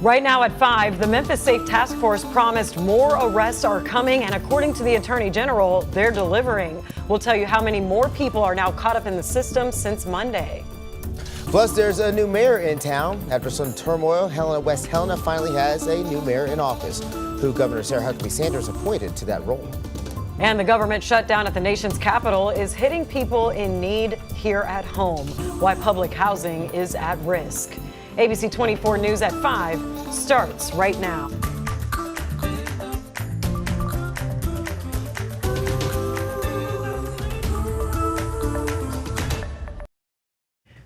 Right now at 5, the Memphis Safe Task Force promised more arrests are coming, and according to the Attorney General, they're delivering. We'll tell you how many more people are now caught up in the system since Monday. Plus, there's a new mayor in town. After some turmoil, West Helena finally has a new mayor in office, who Governor Sarah Huckabee Sanders appointed to that role. And the government shutdown at the nation's capital is hitting people in need here at home. Why public housing is at risk. ABC24 News at 5 starts right now.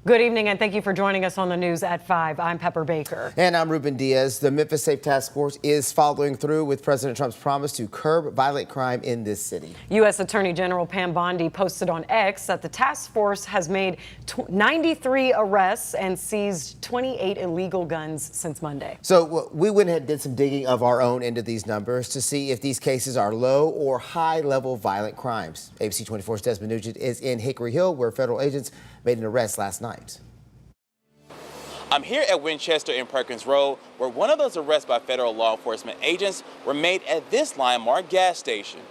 Good evening, and thank you for joining us on the news at 5. I'm Pepper Baker. And I'm Ruben Diaz. The Memphis Safe Task Force is following through with President Trump's promise to curb violent crime in this city. U.S. Attorney General Pam Bondi posted on X that the task force has made 93 arrests and seized 28 illegal guns since Monday. So we went ahead and did some digging of our own into these numbers to see if these cases are low or high-level violent crimes. ABC24's Desmond Nugent is in Hickory Hill, where federal agents made an arrest last night. I'm here at Winchester and Perkins Road, where one of those arrests by federal law enforcement agents were made at this landmark gas station.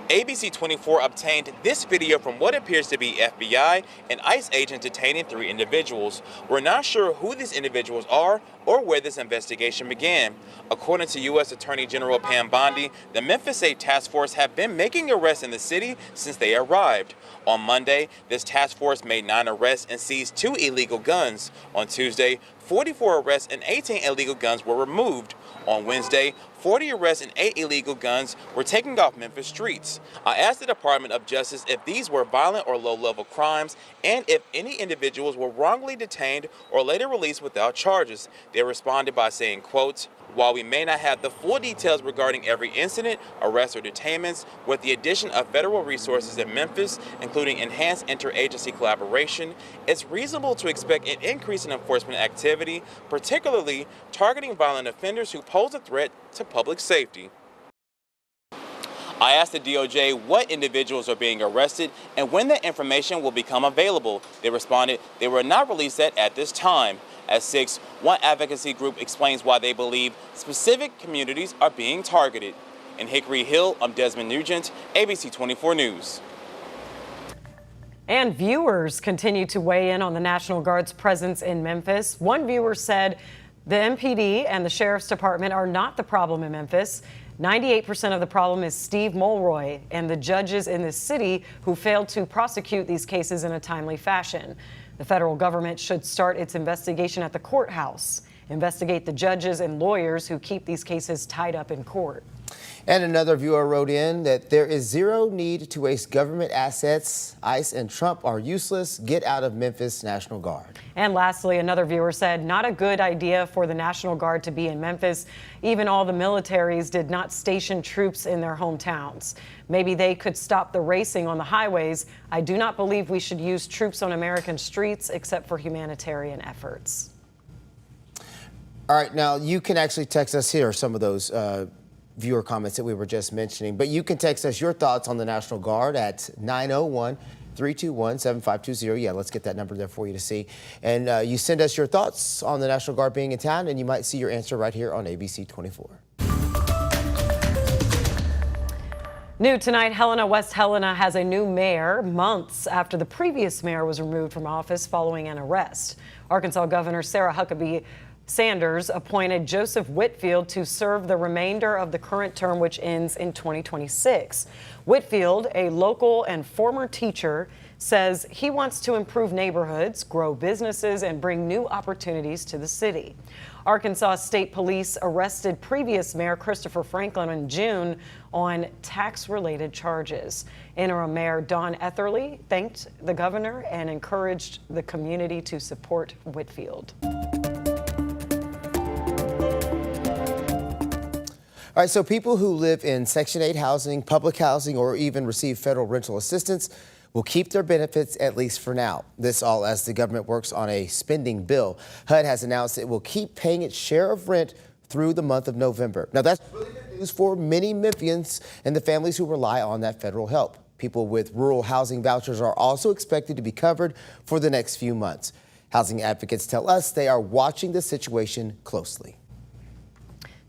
ABC24 obtained this video from what appears to be FBI and ICE agents detaining 3 individuals. We're not sure who these individuals are or where this investigation began. According to U.S. Attorney General Pam Bondi, the Memphis Safe Task Force have been making arrests in the city since they arrived. On Monday, this task force made 9 arrests and seized 2 illegal guns. On Tuesday, 44 arrests and 18 illegal guns were removed. On Wednesday, 40 arrests and 8 illegal guns were taken off Memphis streets. I asked the Department of Justice if these were violent or low-level crimes and if any individuals were wrongly detained or later released without charges. They responded by saying, quote, "While we may not have the full details regarding every incident, arrest, or detainments, with the addition of federal resources in Memphis, including enhanced interagency collaboration, it's reasonable to expect an increase in enforcement activity, particularly targeting violent offenders who pose a threat to public safety." I asked the DOJ what individuals are being arrested and when that information will become available. They responded they were not released at this time. At 6, one advocacy group explains why they believe specific communities are being targeted. In Hickory Hill, I'm Desmond Nugent, ABC24 News. And viewers continue to weigh in on the National Guard's presence in Memphis. One viewer said the MPD and the Sheriff's Department are not the problem in Memphis. 98% of the problem is Steve Mulroy and the judges in this city who failed to prosecute these cases in a timely fashion. The federal government should start its investigation at the courthouse, investigate the judges and lawyers who keep these cases tied up in court. And another viewer wrote in that there is zero need to waste government assets. ICE and Trump are useless. Get out of Memphis, National Guard. And lastly, another viewer said, not a good idea for the National Guard to be in Memphis. Even all the militaries did not station troops in their hometowns. Maybe they could stop the racing on the highways. I do not believe we should use troops on American streets except for humanitarian efforts. All right, now you can actually text us here some of those viewer comments that we were just mentioning, but you can text us your thoughts on the National Guard at 901-321-7520. Yeah, let's get that number there for you to see. And you send us your thoughts on the National Guard being in town, and you might see your answer right here on ABC24. New tonight, West Helena has a new mayor months after the previous mayor was removed from office following an arrest. Arkansas Governor Sarah Huckabee Sanders appointed Joseph Whitfield to serve the remainder of the current term, which ends in 2026. Whitfield, a local and former teacher, says he wants to improve neighborhoods, grow businesses, and bring new opportunities to the city. Arkansas State Police arrested previous Mayor Christopher Franklin in June on tax-related charges. Interim Mayor Don Etherly thanked the governor and encouraged the community to support Whitfield. All right, so people who live in Section 8 housing, public housing, or even receive federal rental assistance will keep their benefits, at least for now. This all as the government works on a spending bill. HUD has announced it will keep paying its share of rent through the month of November. Now, that's really good news for many Memphians and the families who rely on that federal help. People with rural housing vouchers are also expected to be covered for the next few months. Housing advocates tell us they are watching the situation closely.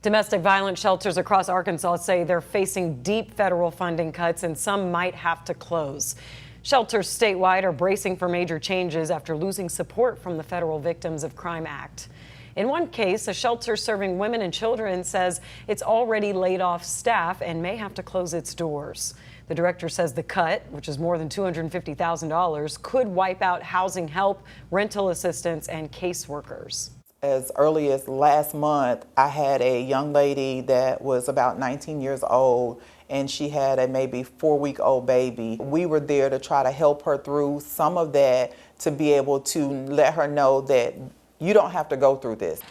Domestic violence shelters across Arkansas say they're facing deep federal funding cuts and some might have to close. Shelters statewide are bracing for major changes after losing support from the Federal Victims of Crime Act. In one case, a shelter serving women and children says it's already laid off staff and may have to close its doors. The director says the cut, which is more than $250,000, could wipe out housing help, rental assistance, and caseworkers. As early as last month, I had a young lady that was about 19 years old, and she had a maybe 4-week-old baby. We were there to try to help her through some of that, to be able to let her know that you don't have to go through this.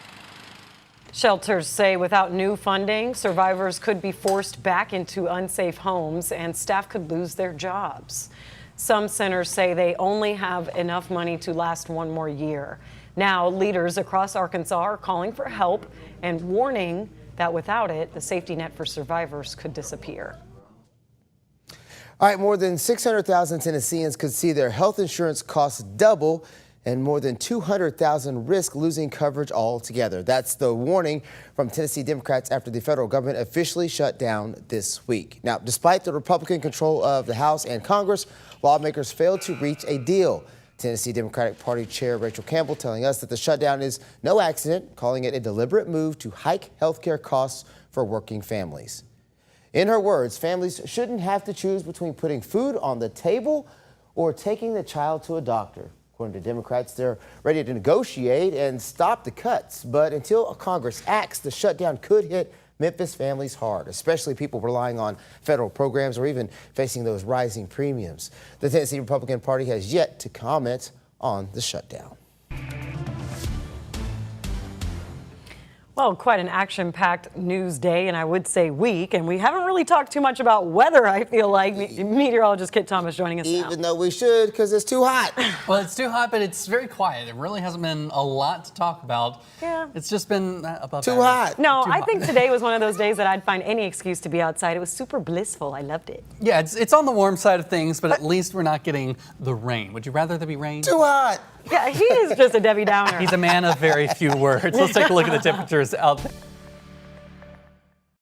Shelters say without new funding, survivors could be forced back into unsafe homes and staff could lose their jobs. Some centers say they only have enough money to last one more year. Now, leaders across Arkansas are calling for help and warning that without it, the safety net for survivors could disappear. All right, more than 600,000 Tennesseans could see their health insurance costs double, and more than 200,000 risk losing coverage altogether. That's the warning from Tennessee Democrats after the federal government officially shut down this week. Now, despite the Republican control of the House and Congress, lawmakers failed to reach a deal. Tennessee Democratic Party Chair Rachel Campbell telling us that the shutdown is no accident, calling it a deliberate move to hike health care costs for working families. In her words, families shouldn't have to choose between putting food on the table or taking the child to a doctor. According to Democrats, they're ready to negotiate and stop the cuts. But until Congress acts, the shutdown could hit Memphis families hard, especially people relying on federal programs or even facing those rising premiums. The Tennessee Republican Party has yet to comment on the shutdown. Well, quite an action-packed news day, and I would say week, and we haven't really talked too much about weather, I feel like. Meteorologist Kit Thomas joining us now. Even though we should, because it's too hot. Well, it's too hot, but it's very quiet. There really hasn't been a lot to talk about. Yeah. It's just been above Too average. hot. No, Too I hot. think today was one of those days that I'd find any excuse to be outside. It was super blissful. I loved it. Yeah, it's on the warm side of things, but at least we're not getting the rain. Would you rather there be rain? Too hot. Yeah, he is just a Debbie Downer. He's a man of very few words. Let's take a look at the temperatures out there.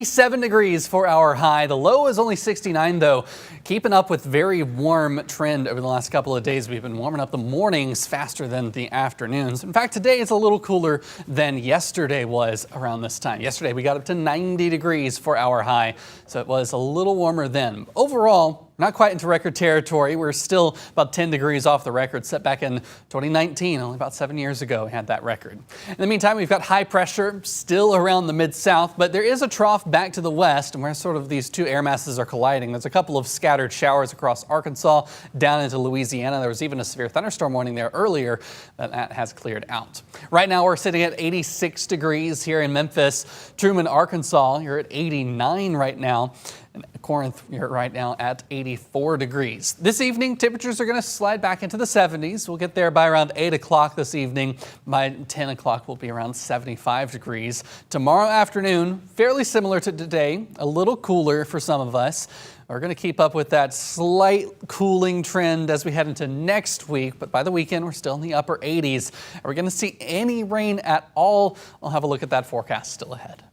7 degrees for our high. The low is only 69 though. Keeping up with very warm trend over the last couple of days. We've been warming up the mornings faster than the afternoons. In fact, today is a little cooler than yesterday was around this time. Yesterday we got up to 90 degrees for our high, so it was a little warmer then. Overall, not quite into record territory. We're still about 10 degrees off the record set back in 2019, only about 7 years ago we had that record. In the meantime, we've got high pressure still around the mid-south, but there is a trough back to the west, and where sort of these two air masses are colliding. There's a couple of scattered showers across Arkansas down into Louisiana. There was even a severe thunderstorm warning there earlier, but that has cleared out. Right now we're sitting at 86 degrees here in Memphis. Truman, Arkansas, you're at 89 right now. And Corinth, you're right now at 84 degrees. This evening, temperatures are going to slide back into the 70s. We'll get there by around 8 o'clock this evening. By 10 o'clock, we'll be around 75 degrees. Tomorrow afternoon, fairly similar to today, a little cooler for some of us. We're going to keep up with that slight cooling trend as we head into next week, but by the weekend, we're still in the upper 80s. Are we going to see any rain at all? I'll have a look at that forecast still ahead.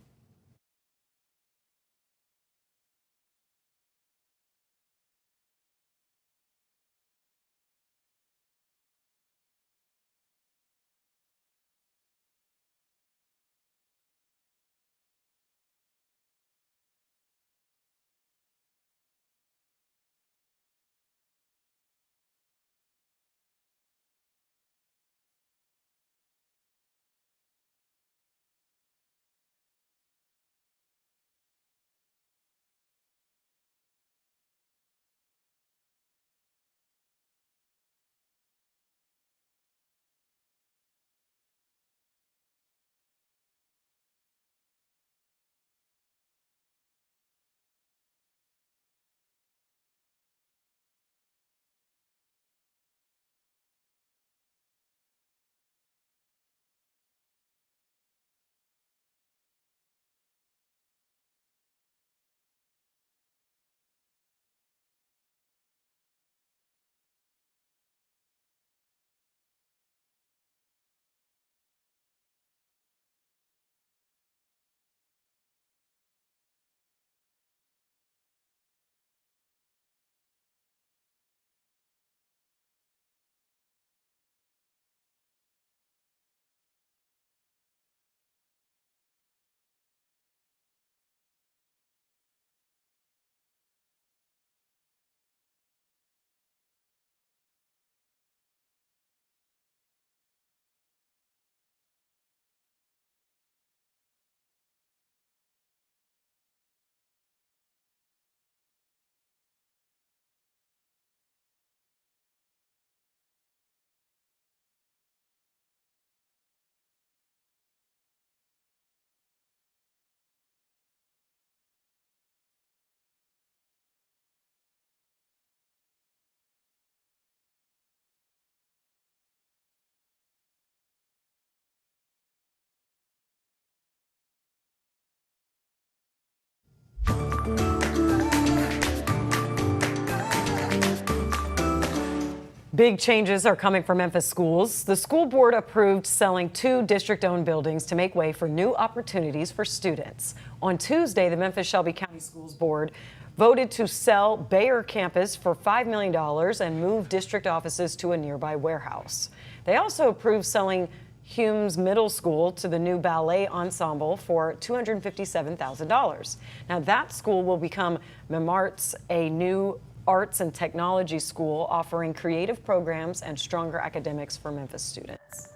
Big changes are coming for Memphis schools. The school board approved selling 2 district-owned buildings to make way for new opportunities for students. On Tuesday, the Memphis Shelby County Schools Board voted to sell Bayer campus for $5 million and move district offices to a nearby warehouse. They also approved selling Humes Middle School to the new ballet ensemble for $257,000. Now that school will become MEMARTS, a new arts and technology school offering creative programs and stronger academics for Memphis students.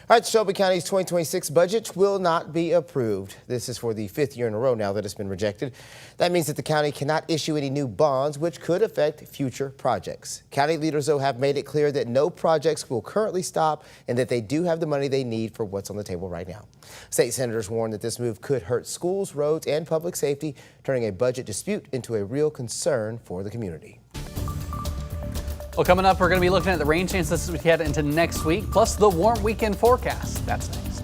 All right, Shelby County's 2026 budget will not be approved. This is for the 5th year in a row now that it's been rejected. That means that the county cannot issue any new bonds, which could affect future projects. County leaders, though, have made it clear that no projects will currently stop and that they do have the money they need for what's on the table right now. State senators warn that this move could hurt schools, roads, and public safety, turning a budget dispute into a real concern for the community. Well, coming up, we're going to be looking at the rain chances as we head into next week, plus the warm weekend forecast. That's next.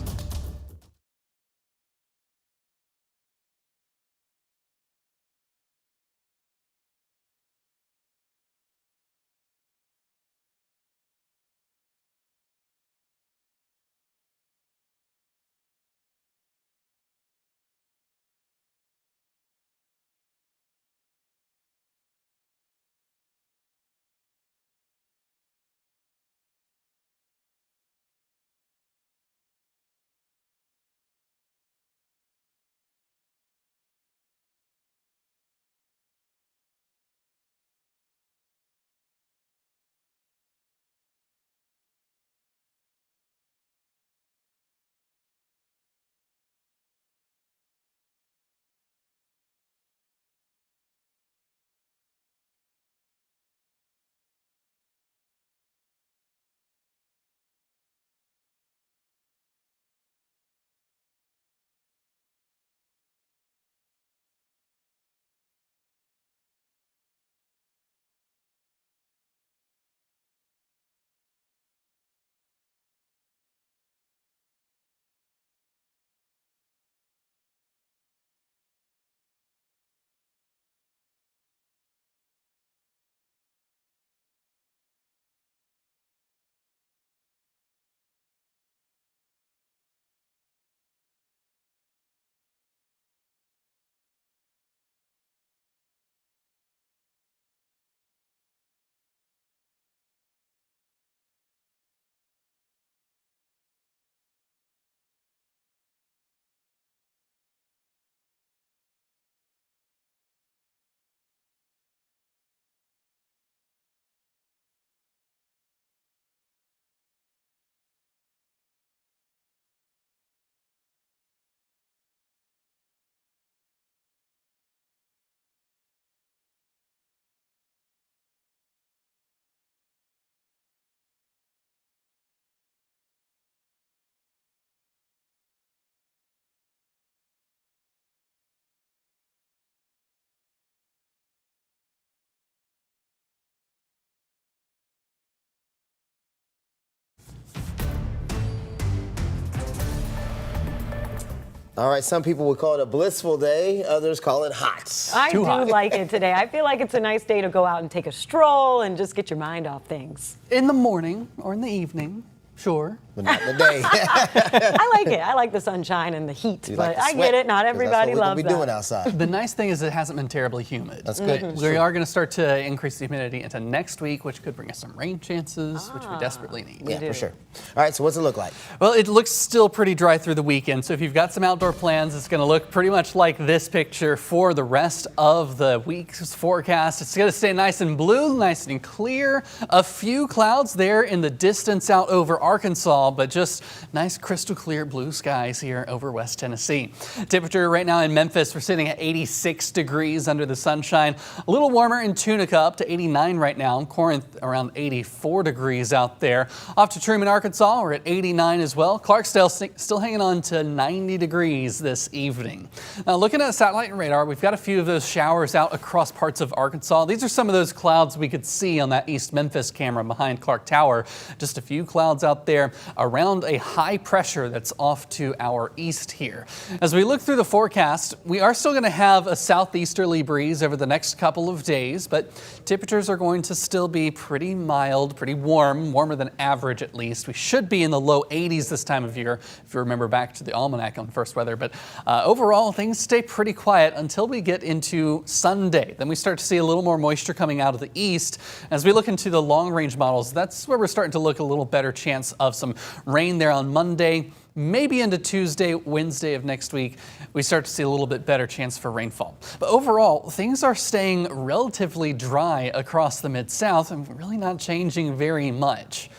All right, some people would call it a blissful day, others call it hot. I Too do hot. like it today. I feel like it's a nice day to go out and take a stroll and just get your mind off things. In the morning or in the evening, sure. But not in the day. I like it. I like the sunshine and the heat, You but like to I sweat, get it. Not 'cause everybody that's what loves we're that. gonna be doing outside. The nice thing is it hasn't been terribly humid. That's good. But we are going to start to increase the humidity into next week, which could bring us some rain chances, which we desperately need. Yeah, do. for sure. All right, so what's it look like? Well, it looks still pretty dry through the weekend, so if you've got some outdoor plans, it's going to look pretty much like this picture for the rest of the week's forecast. It's going to stay nice and blue, nice and clear. A few clouds there in the distance out over Arkansas, but just nice crystal clear blue skies here over West Tennessee. Temperature right now in Memphis, we're sitting at 86 degrees under the sunshine. A little warmer in Tunica, up to 89 right now. Corinth around 84 degrees out there. Off to Truman, Arkansas, we're at 89 as well. Clarksdale still hanging on to 90 degrees this evening. Now looking at satellite and radar, we've got a few of those showers out across parts of Arkansas. These are some of those clouds we could see on that East Memphis camera behind Clark Tower. Just a few clouds out there. around a high pressure that's off to our east here. As we look through the forecast, we are still going to have a southeasterly breeze over the next couple of days, but temperatures are going to still be pretty mild, pretty warm, warmer than average at least. We should be in the low 80s this time of year, if you remember back to the almanac on first weather. But overall, things stay pretty quiet until we get into Sunday. Then we start to see a little more moisture coming out of the east. As we look into the long-range models, that's where we're starting to look a little better chance of some rain there on Monday. Maybe into Tuesday, Wednesday of next week, we start to see a little bit better chance for rainfall. But overall, things are staying relatively dry across the Mid-South and really not changing very much.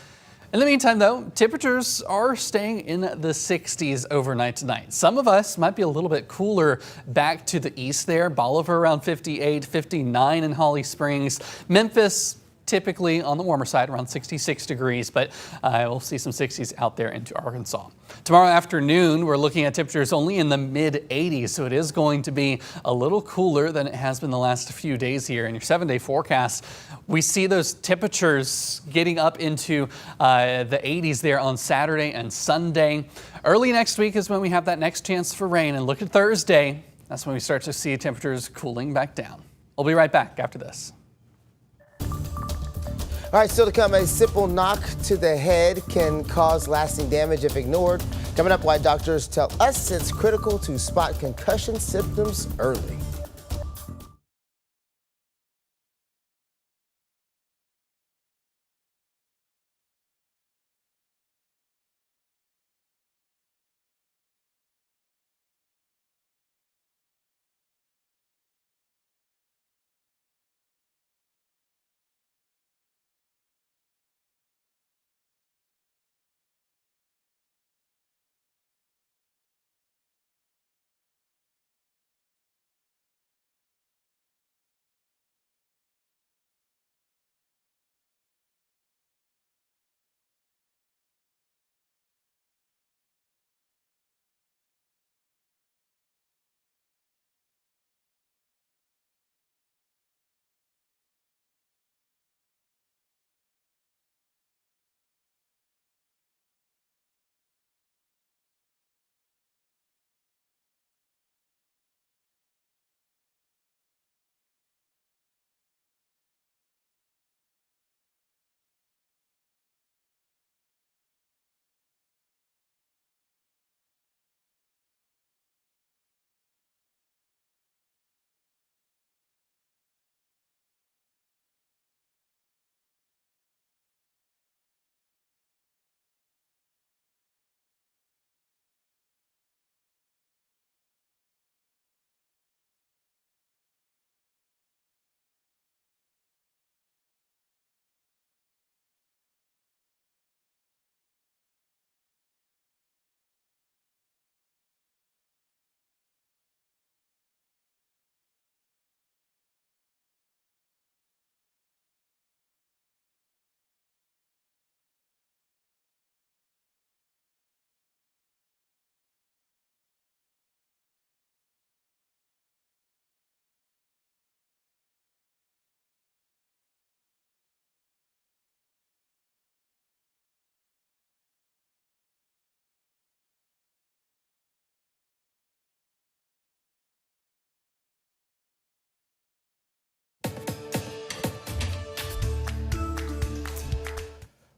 In the meantime, though, temperatures are staying in the 60s overnight tonight. Some of us might be a little bit cooler back to the east there. Bolivar around 58, 59 in Holly Springs. Memphis typically on the warmer side, around 66 degrees, but we'll see some 60s out there into Arkansas. Tomorrow afternoon, we're looking at temperatures only in the mid-80s, so it is going to be a little cooler than it has been the last few days here. In your 7-day forecast, we see those temperatures getting up into the 80s there on Saturday and Sunday. Early next week is when we have that next chance for rain, and look at Thursday. That's when we start to see temperatures cooling back down. We'll be right back after this. All right, still to come, a simple knock to the head can cause lasting damage if ignored. Coming up, why doctors tell us it's critical to spot concussion symptoms early.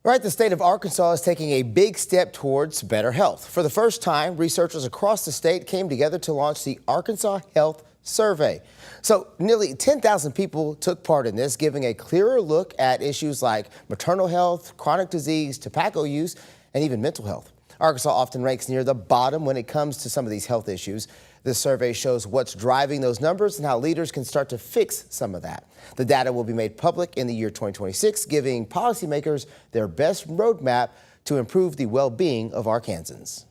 Right, the state of Arkansas is taking a big step towards better health. For the first time, researchers across the state came together to launch the Arkansas Health Survey. So nearly 10,000 people took part in this, giving a clearer look at issues like maternal health, chronic disease, tobacco use, and even mental health. Arkansas often ranks near the bottom when it comes to some of these health issues. This survey shows what's driving those numbers and how leaders can start to fix some of that. The data will be made public in the year 2026, giving policymakers their best roadmap to improve the well-being of Arkansans.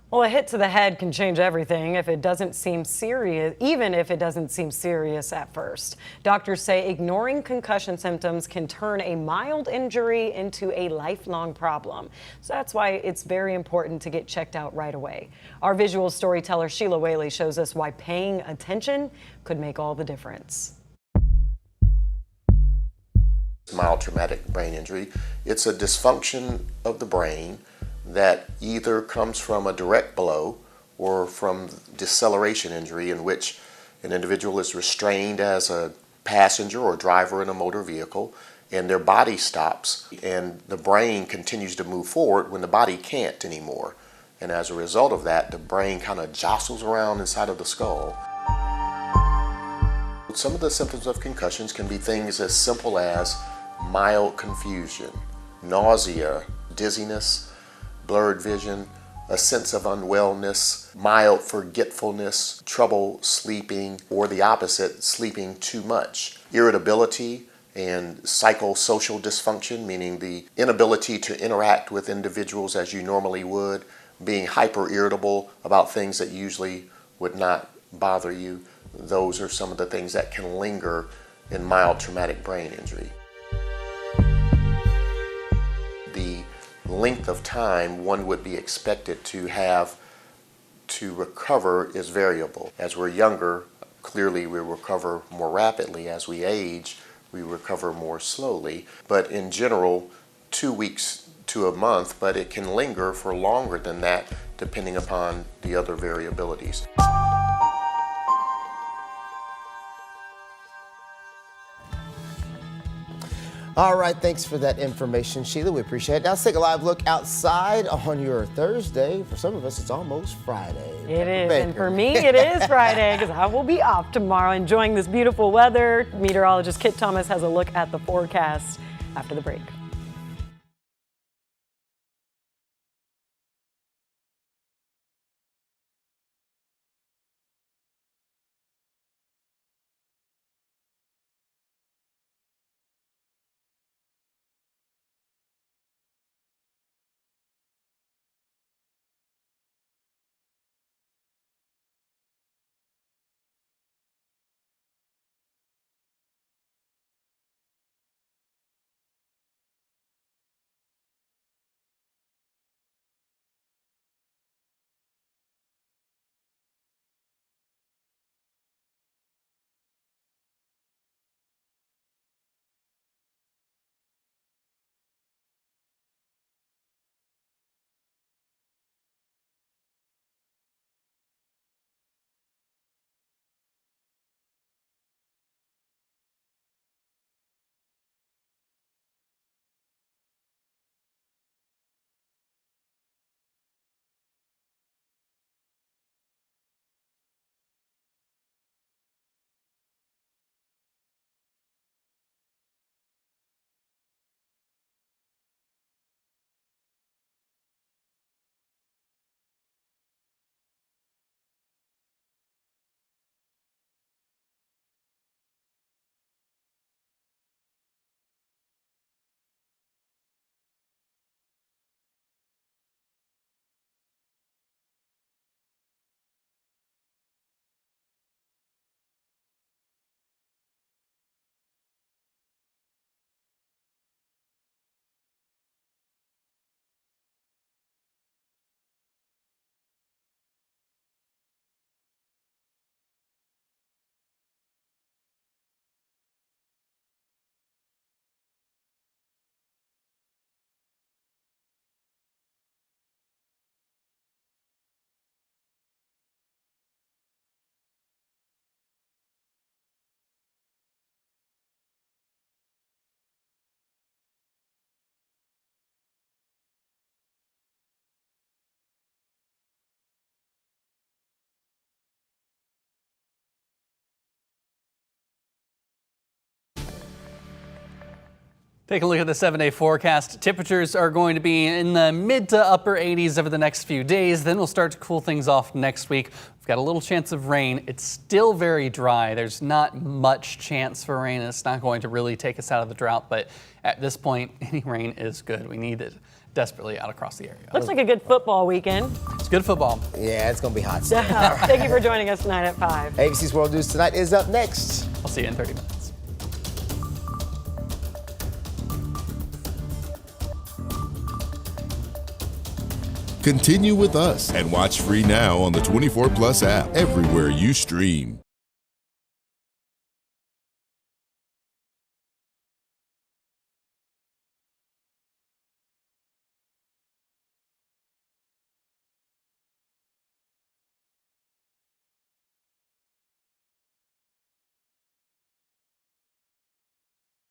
Well, a hit to the head can change everything if it doesn't seem serious, even if it doesn't seem serious at first. Doctors say ignoring concussion symptoms can turn a mild injury into a lifelong problem. So that's why it's very important to get checked out right away. Our visual storyteller Sheila Whaley shows us why paying attention could make all the difference. Mild traumatic brain injury. It's a dysfunction of the brain that either comes from a direct blow or from deceleration injury, in which an individual is restrained as a passenger or driver in a motor vehicle, and their body stops, and the brain continues to move forward when the body can't anymore. And as a result of that, the brain kind of jostles around inside of the skull. Some of the symptoms of concussions can be things as simple as mild confusion, nausea, dizziness, blurred vision, a sense of unwellness, mild forgetfulness, trouble sleeping, or the opposite, sleeping too much, irritability, and psychosocial dysfunction, meaning the inability to interact with individuals as you normally would, being hyper irritable about things that usually would not bother you. Those are some of the things that can linger in mild traumatic brain injury. The length of time one would be expected to have to recover is variable. As we're younger, clearly we recover more rapidly. As we age, we recover more slowly. But in general, 2 weeks to a month, but it can linger for longer than that depending upon the other variabilities. All right, thanks for that information, Sheila. We appreciate it. Now let's take a live look outside on your Thursday. For some of us, it's almost Friday. It is, and for me, it is Friday because I will be off tomorrow enjoying this beautiful weather. Meteorologist Kit Thomas has a look at the forecast after the break. Take a look at the 7-day forecast. Temperatures are going to be in the mid to upper 80s over the next few days. Then we'll start to cool things off next week. We've got a little chance of rain. It's still very dry. There's not much chance for rain. It's not going to really take us out of the drought, but at this point, any rain is good. We need it desperately out across the area. Looks like a good football weekend. It's good football. Yeah, it's going to be hot. Thank you for joining us tonight at 5. ABC's World News Tonight is up next. I'll see you in 30 minutes. Continue with us and watch free now on the 24 Plus app everywhere you stream.